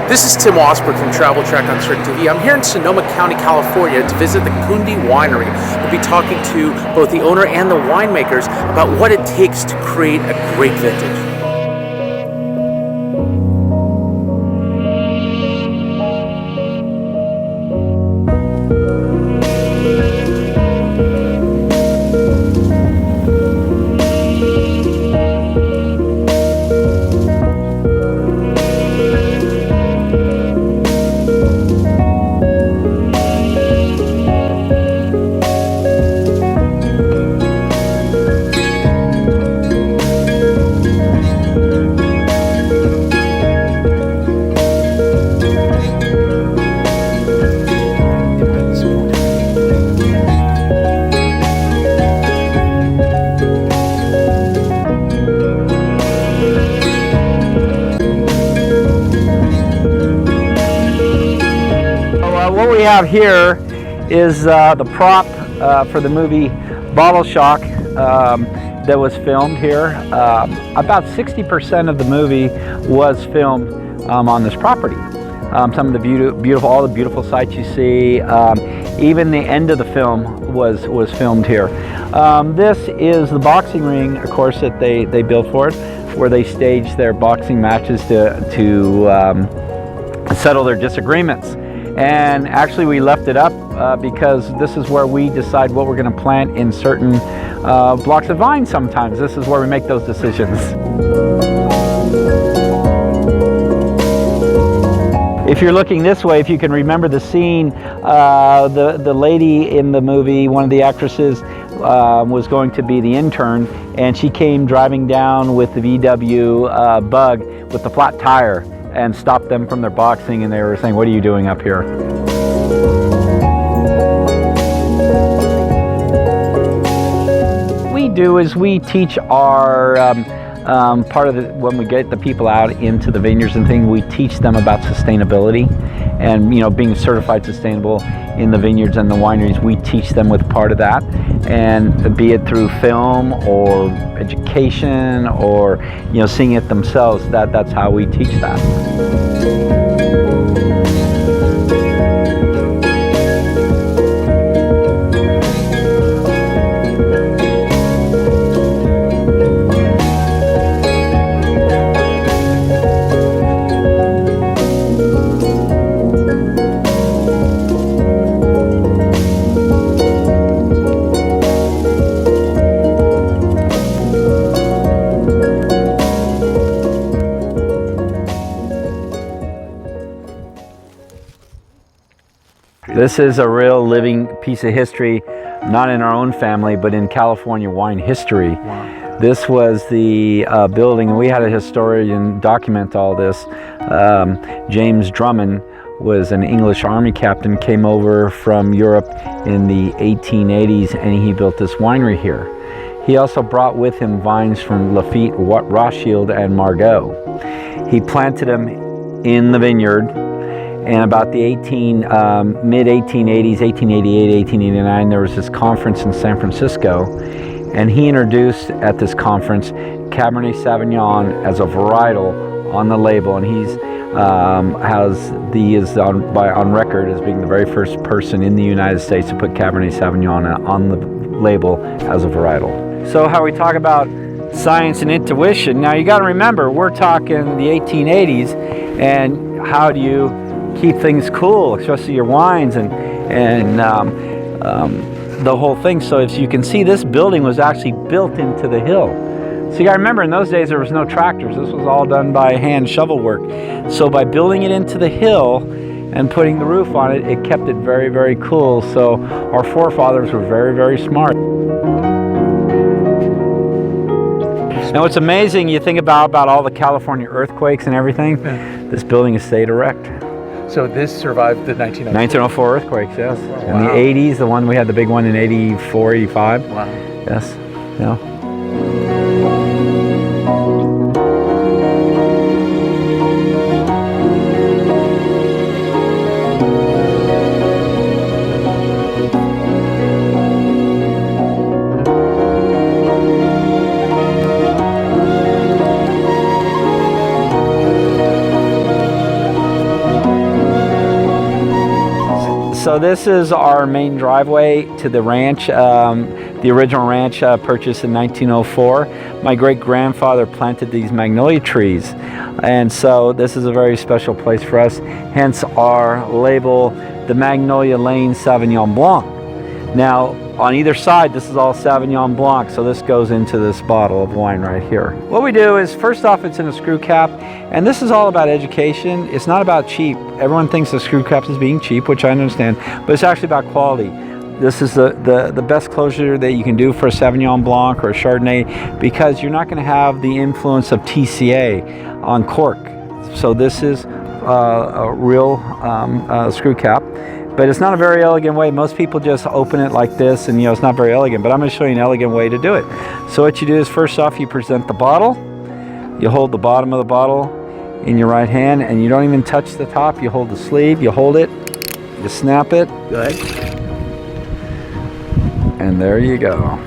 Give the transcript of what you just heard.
This is Tim Osberg from Travel Track on Sirk TV. I'm here in Sonoma County, California to visit the Kunde Winery. We'll be talking to both the owner and the winemakers about what it takes to create a great vintage. What we have here is the prop for the movie Bottle Shock that was filmed here. About 60% of the movie was filmed on this property. Some of the beautiful, all the beautiful sights you see, even the end of the film was filmed here. This is the boxing ring, of course, that they built for it, where they staged their boxing matches to settle their disagreements. And actually we left it up because this is where we decide what we're going to plant in certain blocks of vine sometimes. This is where we make those decisions. If you're looking this way, if you can remember the scene, the lady in the movie, one of the actresses, was going to be the intern, and she came driving down with the VW Bug with the flat tire and stopped them from their boxing, and they were saying, "What are you doing up here?" We do is we teach our part of the, when we get the people out into the vineyards and things, we teach them about sustainability and, you know, being certified sustainable in the vineyards and the wineries. We teach them with part of that, and be it through film or education or, you know, seeing it themselves, that's how we teach that. This is a real living piece of history, not in our own family, but in California wine history. Wow. This was the building, and we had a historian document all this. James Drummond was an English army captain, came over from Europe in the 1880s, and he built this winery here. He also brought with him vines from Lafitte, Rothschild, and Margaux. He planted them in the vineyard. And about the mid-1880s, 1888, 1889, there was this conference in San Francisco, and he introduced at this conference Cabernet Sauvignon as a varietal on the label, and he is on record as being the very first person in the United States to put Cabernet Sauvignon on the label as a varietal. So how we talk about science and intuition, now you got to remember, we're talking the 1880s, and how do you keep things cool, especially your wines and the whole thing. So as you can see, this building was actually built into the hill. So you got to remember, in those days there was no tractors. This was all done by hand shovel work. So by building it into the hill and putting the roof on it, it kept it very, very cool. So our forefathers were very, very smart. Now it's amazing, you think about all the California earthquakes and everything, this building has stayed erect. So this survived the 1904 earthquakes, yes. Wow. In the 80s, the one we had, the big one in 84, 85. Wow. Yes, yeah. So this is our main driveway to the ranch. The original ranch purchased in 1904. My great-grandfather planted these magnolia trees, and so this is a very special place for us, hence our label, the Magnolia Lane Sauvignon Blanc. Now, on either side, this is all Sauvignon Blanc, so this goes into this bottle of wine right here. What we do is, first off, it's in a screw cap, and this is all about education. It's not about cheap. Everyone thinks the screw cap is being cheap, which I understand, but it's actually about quality. This is the best closure that you can do for a Sauvignon Blanc or a Chardonnay, because you're not going to have the influence of TCA on cork. So this is a real screw cap. But it's not a very elegant way. Most people just open it like this, and it's not very elegant, but I'm going to show you an elegant way to do it. So what you do is, first off, you present the bottle. You hold the bottom of the bottle in your right hand, and you don't even touch the top. You hold the sleeve, you hold it, you snap it. Good. And there you go.